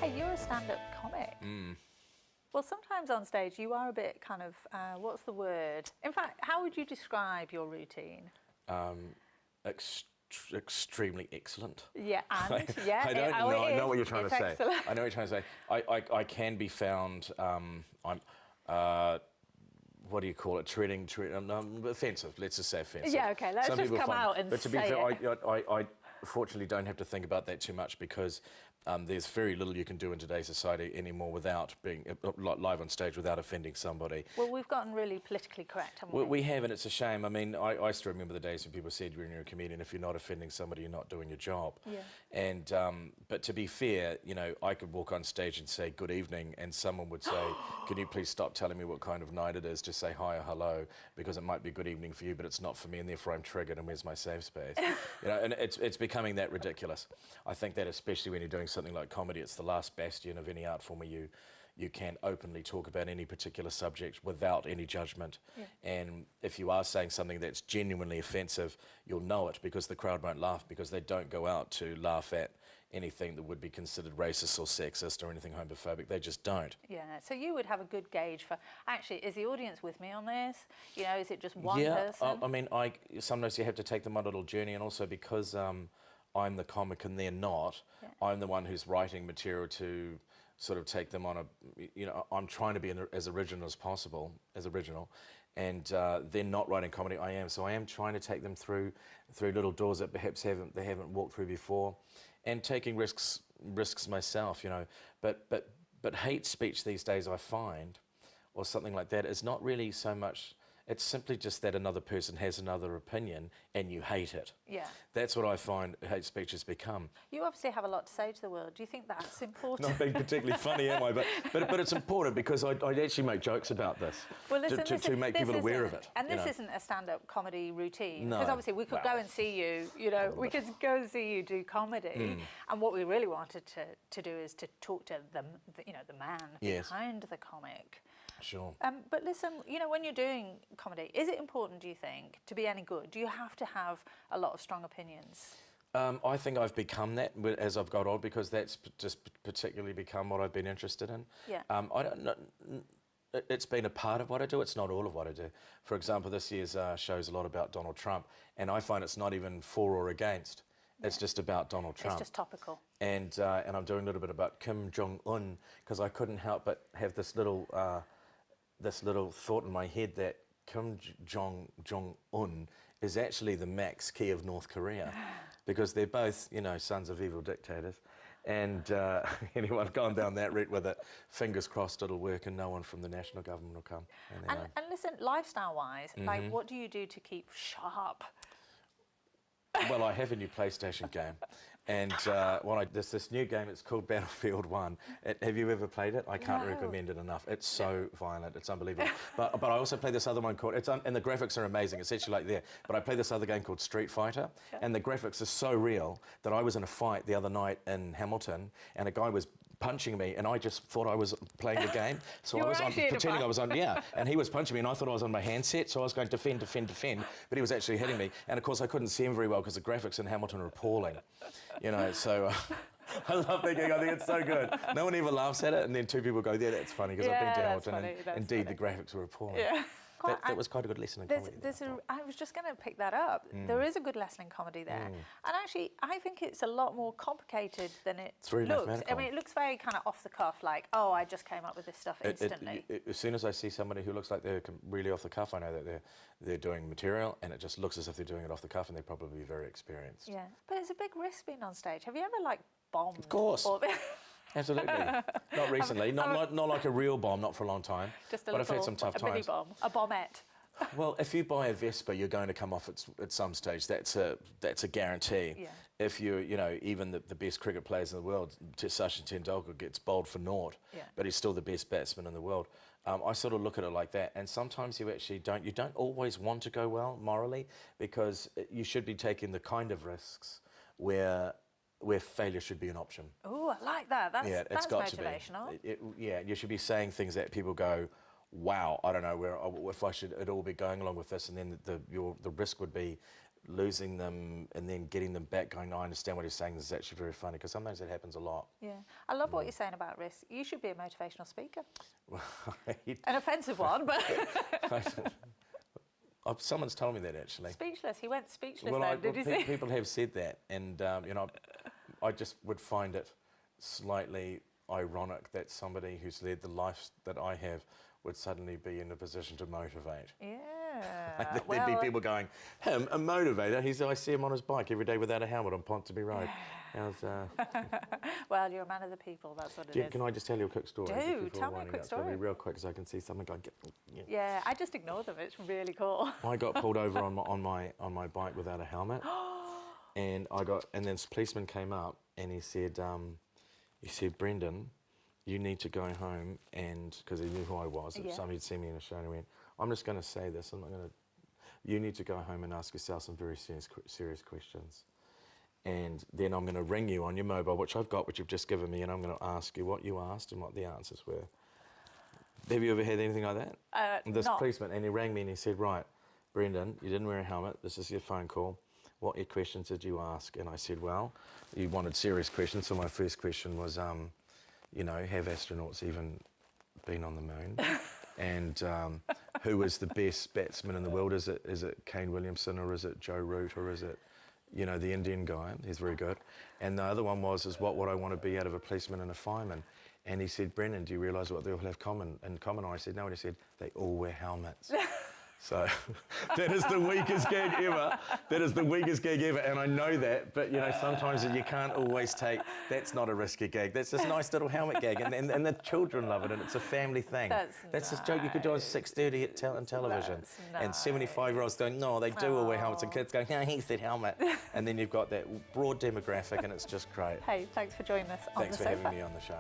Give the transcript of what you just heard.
Hey, you're a stand-up comic. Well, sometimes on stage you are a bit kind of, what's the word? In fact, how would you describe your routine? Extremely excellent. Yeah, and? I don't know. I know what you're trying to say. Excellent. I know what you're trying to say. I can be found, what do you call it? Treating offensive. Let's just say offensive. Yeah, okay, let's just come out and say it. But to be fair, I fortunately don't have to think about that too much because there's very little you can do in today's society anymore without being live on stage without offending somebody. Well, we've gotten really politically correct, haven't we? We have, and it's a shame. I mean, I still remember the days when people said when you're a comedian, if you're not offending somebody, you're not doing your job. Yeah. And but to be fair, you know, I could walk on stage and say good evening, and someone would say, "Can you please stop telling me what kind of night it is? Just say hi or hello, because it might be good evening for you, but it's not for me, and therefore I'm triggered. And where's my safe space?" You know, and it's becoming that ridiculous. I think that especially when you're doing something like comedy, it's the last bastion of any art form where you can openly talk about any particular subject without any judgment. Yeah. And if you are saying something that's genuinely offensive, you'll know it because the crowd won't laugh, because they don't go out to laugh at anything that would be considered racist or sexist or anything homophobic. They just don't. Yeah, so you would have a good gauge for, actually, is the audience with me on this? You know, is it just one person? I mean, sometimes you have to take them on a little journey, and also because I'm the comic and they're not, I'm the one who's writing material to sort of take them on a, you know, I'm trying to be as original as possible, and they're not writing comedy, I am, so I am trying to take them through little doors that perhaps they haven't walked through before, and taking risks myself, you know, but hate speech these days, I find, or something like that, is not really so much. It's simply just that another person has another opinion and you hate it. Yeah. That's what I find hate speech has become. You obviously have a lot to say to the world. Do you think that's important? Not being particularly funny, am I? But it's important because I actually make jokes about this, well, listen, to make people aware of it. And this isn't a stand-up comedy routine. No. Because obviously we could go and see you, know, we could go and see you do comedy. And what we really wanted to do is to talk to the man behind the comic. Sure. But listen, you know, when you're doing comedy, is it important, do you think, to be any good? Do you have to have a lot of strong opinions? I think I've become that as I've got old, because that's just particularly become what I've been interested in. Yeah. I don't know. It's been a part of what I do. It's not all of what I do. For example, this year's show's a lot about Donald Trump, and I find it's not even for or against. It's just about Donald Trump. It's just topical. And I'm doing a little bit about Kim Jong-un, because I couldn't help but have this little thought in my head that Kim Jong-un is actually the Max Key of North Korea, because they're both, you know, sons of evil dictators. And anyone gone down that route with it, fingers crossed it'll work and no one from the national government will come. And listen, lifestyle-wise, like, what do you do to keep sharp? Well, I have a new PlayStation game, and there's this new game. It's called Battlefield 1. Have you ever played it? I can't recommend it enough. It's so violent. It's unbelievable. But I also play this other one called, and the graphics are amazing. It's actually like there. But I play this other game called Street Fighter, and the graphics are so real that I was in a fight the other night in Hamilton, and a guy was punching me, and I just thought I was playing the game. So I was pretending I was on, and he was punching me, and I thought I was on my handset, so I was going defend, but he was actually hitting me. And of course I couldn't see him very well because the graphics in Hamilton are appalling, you know, so I love that game. I think it's so good. No one ever laughs at it, and then two people go, yeah, that's funny, because I've been to Hamilton, and indeed the graphics were appalling. Yeah. That was quite a good lesson in comedy. I was just going to pick that up. There is a good lesson in comedy there. And actually, I think it's a lot more complicated than it looks. I mean, it looks very kind of off the cuff, like, oh, I just came up with this stuff instantly. As soon as I see somebody who looks like they're really off the cuff, I know that they're doing material, and it just looks as if they're doing it off the cuff, and they're probably very experienced. Yeah, but it's a big risk being on stage. Have you ever, like, bombed? Of course. Absolutely. Not recently. Not like a real bomb, not for a long time. Just a but I've had some tough times. A mini bomb. A bombette. Well, if you buy a Vespa, you're going to come off at some stage. That's a guarantee. Yeah. If you know, even the best cricket players in the world, Sachin Tendulkar gets bowled for naught, but he's still the best batsman in the world. I sort of look at it like that, and sometimes you actually don't. You don't always want to go well morally, because you should be taking the kind of risks where failure should be an option. Oh, I like that. That's motivational. You should be saying things that people go, wow, I don't know if I should at all be going along with this, and then the risk would be losing them and then getting them back going, I understand what he's saying, this is actually very funny, because sometimes that happens a lot. Yeah. I love what you're saying about risk. You should be a motivational speaker. Right. An offensive one, but... Someone's told me that, actually. Speechless. He went speechless did you see? People have said that, and I just would find it slightly ironic that somebody who's led the life that I have would suddenly be in a position to motivate. Yeah. There'd be people going, him, a motivator? I see him on his bike every day without a helmet on Pontypridd Road. Well, you're a man of the people, that's what it is. Can I just tell you a quick story? Tell me a quick story. Real quick, because I can see someone going, Yeah, I just ignore them, it's really cool. I got pulled over on my bike without a helmet. And then this policeman came up and he said, Brendhan, you need to go home, and because he knew who I was, if somebody'd seen me in a show, and he went, I'm just going to say this, you need to go home and ask yourself some very serious questions. And then I'm going to ring you on your mobile, which I've got, which you've just given me, and I'm going to ask you what you asked and what the answers were. Have you ever had anything like that? This policeman, and he rang me and he said, right, Brendhan, you didn't wear a helmet, this is your phone call. What questions did you ask? And I said, well, you wanted serious questions, so my first question was, have astronauts even been on the moon? And who is the best batsman in the world? Is it Kane Williamson, or is it Joe Root, or is it, the Indian guy? He's very good. And the other one was, what would I want to be out of a policeman and a fireman? And he said, Brendhan, do you realise what they all have in common? And I said, no. And he said, they all wear helmets. So that is the weakest gag ever. That is the weakest gag ever, and I know that. But sometimes you can't always take. That's not a risky gag. That's this nice little helmet gag, and the children love it, and it's a family thing. That's nice. A joke you could do on 6:30 on television. And 75-year-olds going, no, they do all wear helmets, and kids going, he said helmet, and then you've got that broad demographic, and it's just great. Hey, thanks for joining us on the sofa. Thanks for having me on the show.